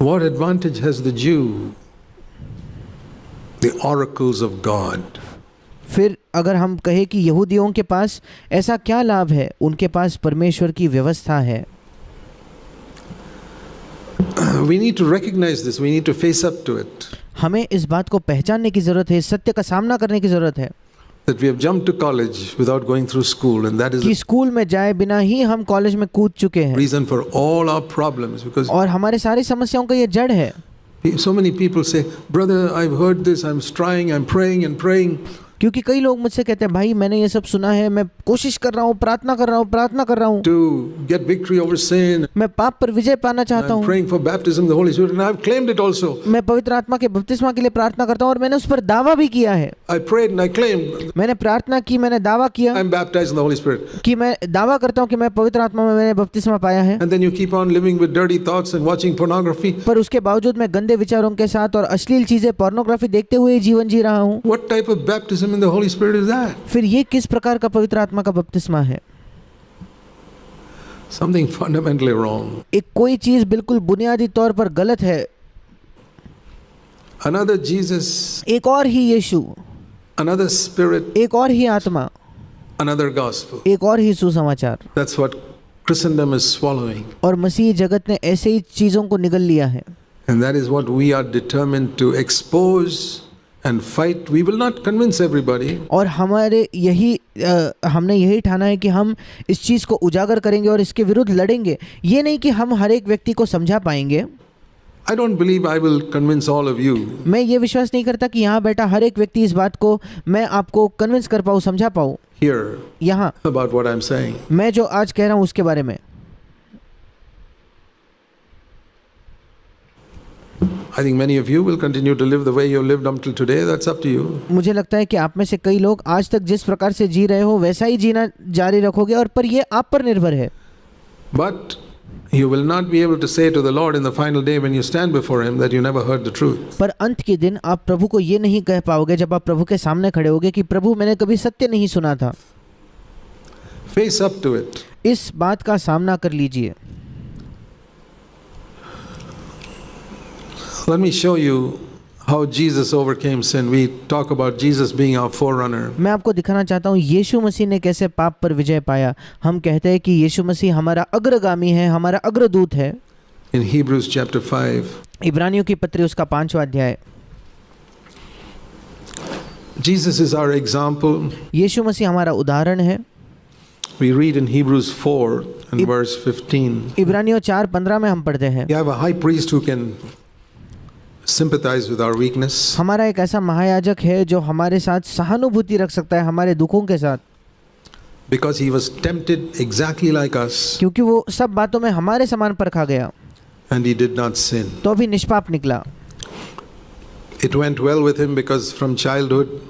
What advantage has the Jew? The oracles of God. फिर अगर हम कहें कि यहूदियों के पास ऐसा क्या लाभ है, उनके पास परमेश्वर की व्यवस्था है। We need to recognize this. We need to face up to it. हमें इस बात को पहचानने की ज़रूरत है, इस सत्य का सामना करने की ज़रूरत है That we have jumped to college without going through school, and that is कि the स्कूल में जाए बिना ही हम कॉलेज में कूद चुके हैं, reason for all our problems. Because और हमारे सारी समस्याओं का ये जड़ है। so many people say, "Brother, I've heard this. I'm trying. I'm praying and praying." क्योंकि कई लोग मुझसे कहते हैं, भाई मैंने ये सब सुना है, मैं कोशिश कर रहा हूँ, प्रार्थना कर रहा हूँ, प्रार्थना कर रहा हूँ, To get victory over sin. मैं पाप पर विजय पाना चाहता I'm हूँ, praying for baptism of the Holy Spirit, and I've claimed it also. मैं पवित्र आत्मा के बपतिस्मा के लिए प्रार्थना करता हूँ और मैंने उस पर दावा भी किया है। I prayed and I claimed मैंने प्रार्थना की, मैंने दावा किया I'm baptized in the Holy Spirit. कि मैं दावा करता हूँ कि मैं पवित्र आत्मा में मैंने बपतिस्मा पाया है, And then you keep on living with dirty thoughts and watching pornography. पर उसके बावजूद मैं गंदे विचारों के साथ और अश्लील चीजें, पोर्नोग्राफी देखते हुए जीवन जी रहा हूँ। What type of baptism in the Holy Spirit is that? फिर ये किस प्रकार का पवित्र आत्मा का बपतिस्मा है? Something fundamentally wrong. एक कोई चीज बिल्कुल बुनियादी तौर पर गलत है। Another Jesus, एक और ही यीशु, another spirit, एक और ही आत्मा, another gospel. एक और ही सुसमाचार। That's what Christendom is swallowing. और मसीह जगत ने ऐसे ही चीजों को निगल लिया है, And that is what we are determined to expose and fight. We will not convince everybody. और हमने यही ठाना है कि हम इस चीज को उजागर करेंगे और इसके विरुद्ध लड़ेंगे। ये नहीं कि हम हर एक व्यक्ति को समझा पाएंगे। I don't believe I will convince all of you. मैं ये विश्वास नहीं करता कि यहाँ बैठा हर एक व्यक्ति इस बात को मैं आपको कन्विंस कर पाऊँ, समझा पाऊँ Here यहाँ about what I'm saying. मैं जो आज कह रहा हूँ उसके बारे में। I think many of you will continue to live the way you lived until today. That's up to you. मुझे लगता है कि आप में से कई लोग आज तक जिस प्रकार से जी रहे हो वैसा ही जीना जारी रखोगे, और पर ये आप पर निर्भर है। But you will not be able to say to the Lord in the final day when you stand before Him that you never heard the truth. पर अंत के दिन आप प्रभु को ये नहीं कह पाओगे जब आप प्रभु के सामने खड़े होगे कि प्रभु मैंने कभी सत्य नहीं सुना था। Face up to it. इस बात का सामना कर लीजिए। Let me show you how Jesus overcame sin. We talk about Jesus being our forerunner. मैं आपको दिखाना चाहता हूँ यीशु मसीह ने कैसे पाप पर विजय पाया। हम कहते हैं कि यीशु मसीह हमारा अग्रगामी है, हमारा अग्रदूत है। In Hebrews chapter 5, इब्रानियों की पत्री उसका 5वां अध्याय। Jesus is our example. यीशु मसीह हमारा उदाहरण है। We read in Hebrews 4 and verse 15. इब्रानियों 4:15 में हम पढ़ते हैं, You have a high priest who can sympathize with our weakness. हमारा एक ऐसा महायाजक है जो हमारे साथ सहानुभूति रख सकता है हमारे दुखों के साथ, Because he was tempted exactly like us क्योंकि वो सब बातों में हमारे समान परखा गया and he did not sin. तो भी निष्पाप निकला। It went well with him because from childhood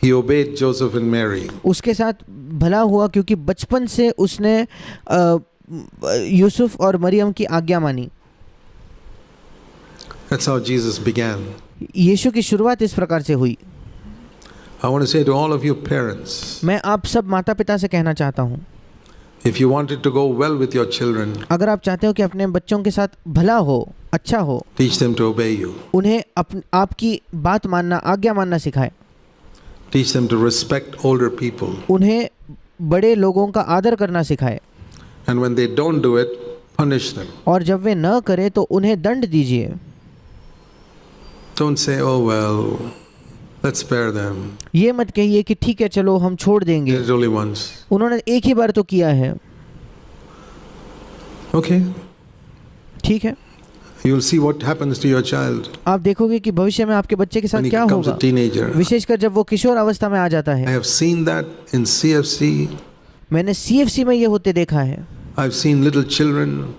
he obeyed Joseph and Mary. उसके साथ भला हुआ क्योंकि बचपन से उसने यूसुफ और मरियम की आज्ञा मानी। That's how Jesus began. यीशु की शुरुआत इस प्रकार से हुई। I want to say to all of you parents, मैं आप सब माता पिता से कहना चाहता हूँ, if you wanted to go well with your children, अगर आप चाहते हो कि अपने बच्चों के साथ भला हो, अच्छा हो, teach them to obey you. उन्हें आपकी बात मानना, आज्ञा मानना सिखाए। Teach them to respect older people. उन्हें बड़े लोगों का आदर करना सिखाए। And when they don't do it, punish them. और जब वे न करें तो उन्हें दंड दीजिए। Don't say, oh well, let's spare them. ये मत कहिए कि ठीक है चलो हम छोड़ देंगे, It's only once. उन्होंने एक ही बार तो किया है। Okay. ठीक है, You'll see what happens to your child आप देखोगे कि भविष्य में आपके बच्चे के when साथ he क्या becomes होगा, a teenager. विशेषकर जब वो किशोर अवस्था में आ जाता I है। have seen that in CFC. मैंने CFC में ये होते देखा है। I've seen little children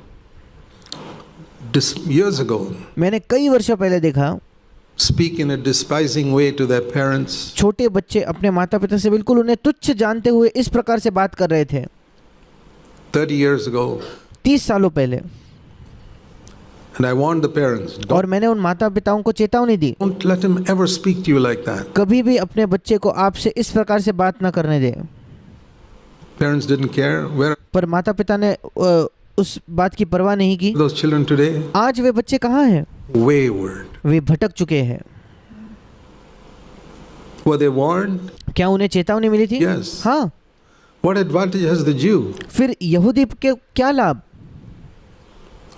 years ago मैंने कई वर्षों पहले देखा speak in a despising way to their parents. छोटे बच्चे अपने माता पिता से बिल्कुल उन्हें तुच्छ जानते हुए इस प्रकार से बात कर रहे थे 30 years ago. 30 सालों पहले। And I warned the parents, और मैंने उन माता पिताओं को चेतावनी दी, don't let him ever speak to you like that. कभी भी अपने बच्चे को आपसे इस प्रकार से बात न करने दें। Parents didn't care. पर माता पिता ने उस बात की परवाह नहीं की। Those children today, आज वे बच्चे कहाँ हैं? wayward. वे भटक चुके हैं। Were they warned? क्या उन्हें चेतावनी मिली थी? Yes. हाँ। What advantage has the Jew? फिर यहूदी के क्या लाभ?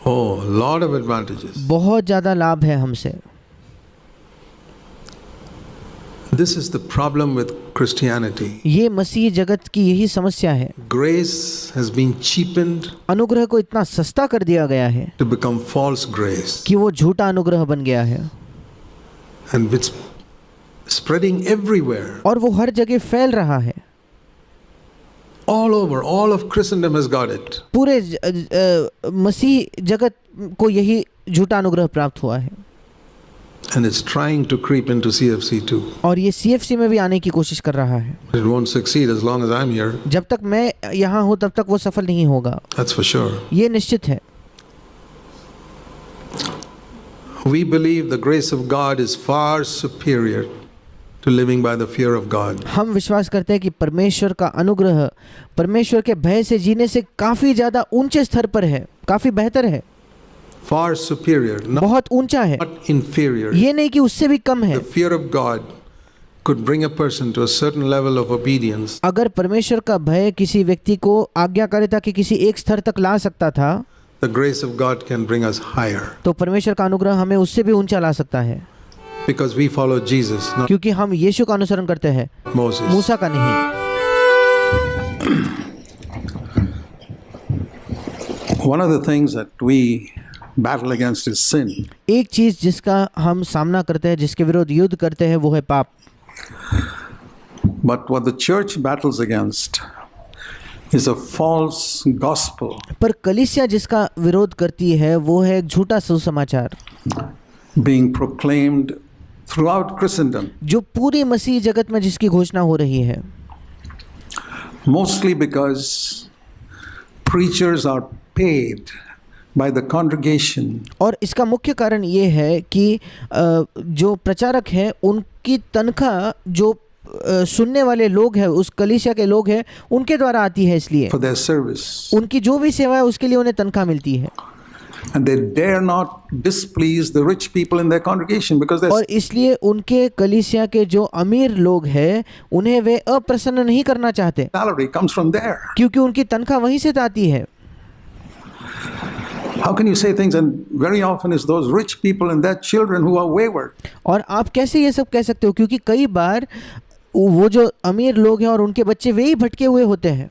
Oh, lot of advantages. बहुत ज़्यादा लाभ है हमसे। This is the problem with Christianity. ये मसीह जगत की यही समस्या है। Grace has been cheapened अनुग्रह को इतना सस्ता कर दिया गया है to become false grace. कि वो झूठा अनुग्रह बन गया है And it's spreading everywhere. और वो हर जगह फैल रहा है। All over, all of Christendom has got it. पूरे मसीह जगत को यही झूठा अनुग्रह प्राप्त हुआ है And it's trying to creep into CFC too. और ये CFC में भी आने की कोशिश कर रहा है। It won't succeed as long as I'm here. जब तक मैं यहाँ हूँ तब तक वो सफल नहीं होगा, That's for sure. ये निश्चित है। We believe the grace of God is far superior to living by the fear of God. हम विश्वास करते हैं कि परमेश्वर का अनुग्रह परमेश्वर के भय से जीने से काफ़ी ज़्यादा ऊंचे स्तर पर है, काफ़ी बेहतर है, Far superior, बहुत ऊंचा है, not inferior. ये नहीं कि उससे भी कम है। The fear of God could bring a person to a certain level of obedience अगर परमेश्वर का भय किसी व्यक्ति को आज्ञाकारिता के किसी एक स्तर तक ला सकता था, the grace of God can bring us higher तो परमेश्वर का अनुग्रह हमें उससे भी ऊंचा ला सकता है, because we follow Jesus, not क्योंकि हम यीशु का अनुसरण करते हैं, Moses. मूसा का नहीं। One of the things that we battle against is sin. एक चीज जिसका हम सामना करते हैं, जिसके विरुद्ध युद्ध करते हैं, वो है पाप। But what the church battles against is a false gospel पर कलीसिया जिसका विरोध करती है वो है एक झूठा सुसमाचार being proclaimed throughout Christendom, जो पूरी मसीह जगत में जिसकी घोषणा हो रही है, mostly because preachers are paid by the congregation और इसका मुख्य कारण ये है कि जो प्रचारक हैं उनकी तनख्वाह जो सुनने वाले लोग हैं, उस कलीसिया के लोग हैं, उनके द्वारा आती है, इसलिए for their service. उनकी जो भी सेवा है उसके लिए उन्हें तनख्वाह मिलती है। And they dare not displease the rich people in their congregation because their और इसलिए उनके कलीसिया के जो अमीर लोग हैं उन्हें वे अप्रसन्न नहीं करना चाहते, salary comes from there. क्योंकि उनकी तनख्वाह वहीं से आती है। How can you say things, and very often it's those rich people and their children who are wayward. और आप कैसे ये सब कह सकते हो, क्योंकि कई बार वो जो अमीर लोग हैं और उनके बच्चे वे ही भटके हुए होते हैं,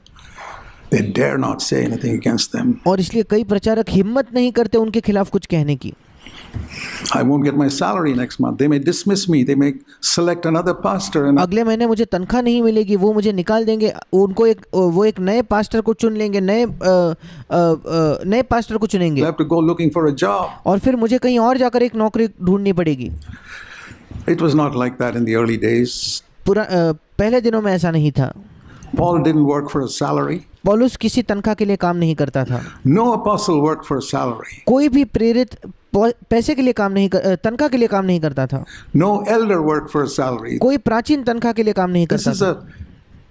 They dare not say anything against them. और इसलिए कई प्रचारक हिम्मत नहीं करते उनके खिलाफ कुछ कहने की। I won't get my salary next month. They may dismiss me. They may select another pastor, and अगले महीने मुझे तनख्वाह नहीं मिलेगी, वो मुझे निकाल देंगे, वो एक नए पास्टर को चुन लेंगे, नए पास्टर को चुनेंगे, I'll have to go looking for a job. और फिर मुझे कहीं और जाकर एक नौकरी ढूंढनी पड़ेगी। It was not like that in the early days. पहले दिनों में ऐसा नहीं था। Paul didn't work for a salary. पौलुस किसी तनख्वाह के लिए काम नहीं करता था। No apostle worked for a salary. कोई भी प्रेरित पैसे के लिए काम नहीं तनख्वाह के लिए काम नहीं करता था। No elder worked for a salary. कोई प्राचीन तनख्वाह के लिए काम नहीं This करता is था।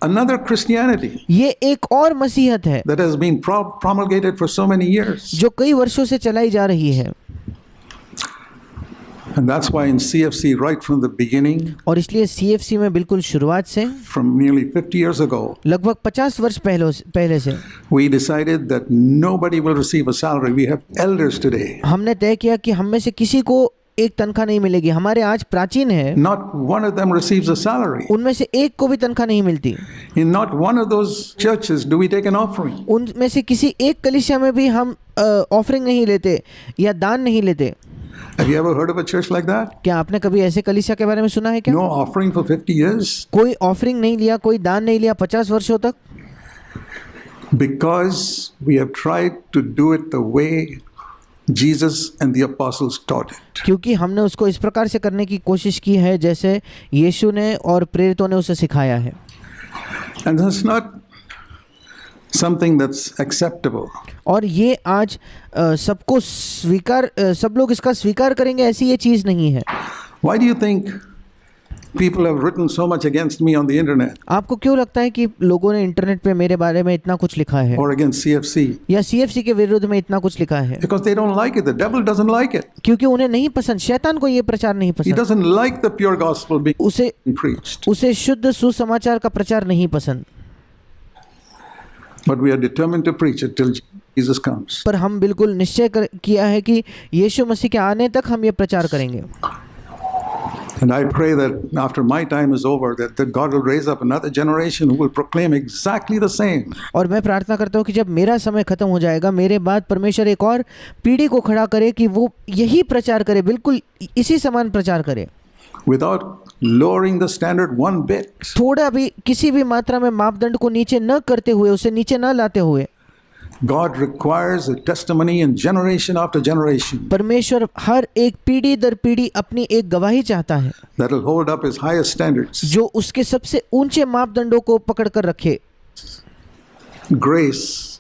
another Christianity ये एक और मसीहत है that has been promulgated for so many years. जो कई वर्षों से चलाई जा रही है, And that's why in CFC, right from the beginning, और इसलिए CFC में बिल्कुल शुरुआत से from nearly 50 years ago, लगभग 50 वर्ष पहले से we decided that nobody will receive a salary. We have elders today. हमने तय किया कि हम में से किसी को एक तनख्वाह नहीं मिलेगी। हमारे आज प्राचीन है, Not one of them receives a salary. उनमें से एक को भी तनख्वाह नहीं मिलती। In not one of those churches do we take an offering. उनमें से किसी एक कलीसिया में भी हम ऑफरिंग नहीं लेते या दान नहीं लेते। Have you ever heard of a church like that? क्या आपने कभी ऐसे कलीसिया के बारे में सुना है क्या? No offering for 50 years? कोई ऑफरिंग नहीं लिया, कोई दान नहीं लिया 50 वर्षों तक, Because we have tried to do it the way Jesus and the apostles taught it. क्योंकि हमने उसको इस प्रकार से करने की कोशिश की है जैसे यीशु ने और प्रेरितों ने उसे सिखाया है। And that's not something that's acceptable. और ये आज सबको सब लोग इसका स्वीकार करेंगे, ऐसी ये चीज़ नहीं है। Why do you think people have written so much against me on the internet आपको क्यों लगता है कि लोगों ने इंटरनेट पे मेरे बारे में इतना कुछ लिखा है or against CFC? या CFC के विरुद्ध में इतना कुछ लिखा है? Because they don't like it. The devil doesn't like it. क्योंकि उन्हें नहीं पसंद, शैतान को ये प्रचार नहीं He पसंद, doesn't like the pure gospel being उसे preached. उसे शुद्ध सुसमाचार का प्रचार नहीं पसंद। But we are determined to preach it till Jesus comes. पर हम बिल्कुल निश्चय किया है कि यीशु मसीह के आने तक हम ये प्रचार करेंगे। And I pray that after my time is over, that God will raise up another generation who will proclaim exactly the same. और मैं प्रार्थना करता हूँ कि जब मेरा समय खत्म हो जाएगा, मेरे बाद परमेश्वर एक और पीढ़ी को खड़ा करे कि वो यही प्रचार करे, बिल्कुल इसी समान प्रचार करे, Without lowering the standard one bit. थोड़ा भी किसी भी मात्रा में मापदंड को नीचे न करते हुए, उसे नीचे न लाते हुए। God requires a testimony in generation after generation परमेश्वर हर एक पीढ़ी दर पीढ़ी अपनी एक गवाही चाहता है that will hold up his highest standards. जो उसके सबसे ऊंचे मापदंडों को पकड़ कर रखे। Grace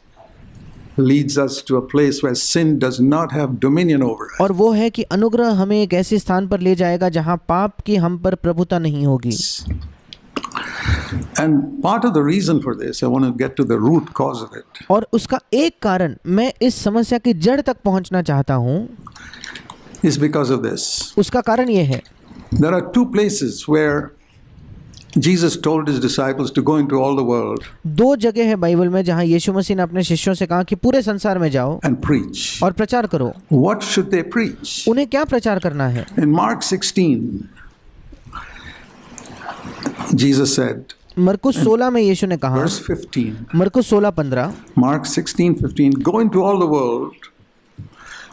leads us to a place where sin does not have dominion over us. और वो है कि अनुग्रह हमें एक ऐसे स्थान पर ले जाएगा जहां पाप की हम पर प्रभुता नहीं होगी। And part of the reason for this, I want to get to the root cause of it, और उसका एक कारण, मैं इस समस्या की जड़ तक पहुंचना चाहता हूं, is because of this. उसका कारण ये है, There are two places where Jesus told his disciples to go into all the world दो जगह है बाइबल में जहां यीशु मसीह ने अपने शिष्यों से कहा कि पूरे संसार में जाओ and preach. और प्रचार करो। What should they preach? उन्हें क्या प्रचार करना है? In Mark 16, Jesus said, मरकुस 16 में यीशु ने कहा, verse 15, मरकुस 16:15, Mark 16:15, go into all the world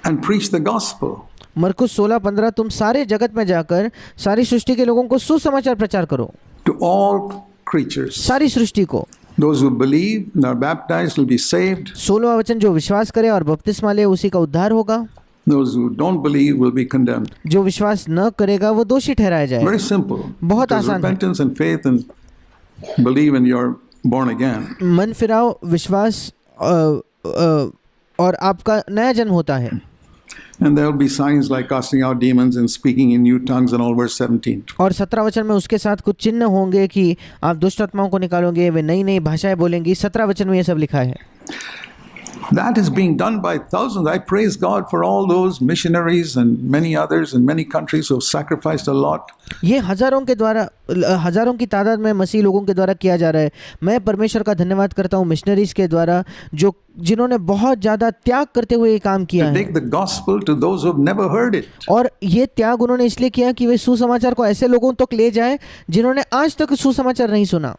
and preach the gospel. मरकुस 16:15, तुम सारे जगत में जाकर सारी सृष्टि के लोगों को सुसमाचार प्रचार करो, To all creatures. सारी सृष्टि को। Those who believe and are baptized will be saved. 16वां वचन, जो विश्वास करे और बपतिस्मा ले उसी का उद्धार होगा, Those who don't believe will be condemned. जो विश्वास न करेगा वो दोषी ठहराया जाएगा। Very simple. बहुत There's आसान है। repentance and faith and believe and you're born again. मन फिराओ, विश्वास और आपका नया जन्म होता है। And there will be signs like casting out demons and speaking in new tongues and all, verse 17. और 17 वचन में उसके साथ कुछ चिन्ह होंगे कि आप दुष्ट आत्माओं को निकालोगे, वे नई नई भाषाएं बोलेंगी। 17 वचन में ये सब लिखा है। That is being done by thousands. I praise God for all those missionaries and many others in many countries who have sacrificed a lot. ये हजारों के द्वारा, हजारों की तादाद में मसीह लोगों के द्वारा किया जा रहा है। मैं परमेश्वर का धन्यवाद करता हूँ मिशनरीज के द्वारा जिन्होंने बहुत ज़्यादा त्याग करते हुए ये काम किया To है। take the gospel to those who have never heard it. और ये त्याग उन्होंने इसलिए किया कि वे सुसमाचार को ऐसे लोगों तक ले जाए जिन्होंने आज तक सुसमाचार नहीं सुना।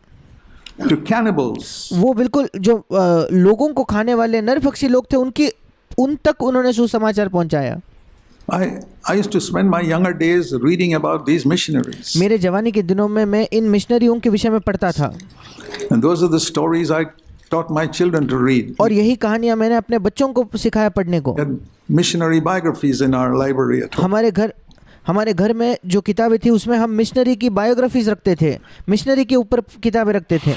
To cannibals. वो बिल्कुल जो लोगों को खाने वाले नरभक्षी लोग थे उन तक उन्होंने सुसमाचार पहुंचाया। I used to spend my younger days reading about these missionaries. मेरे जवानी के दिनों में मैं इन मिशनरियों के विषय में पढ़ता था And those are the stories I taught my children to read. और यही कहानियां मैंने अपने बच्चों को सिखाया पढ़ने को। We had missionary biographies in our library at home. हमारे घर में जो किताबें थी उसमें हम मिशनरी की बायोग्राफीज रखते थे, मिशनरी के ऊपर किताबें रखते थे।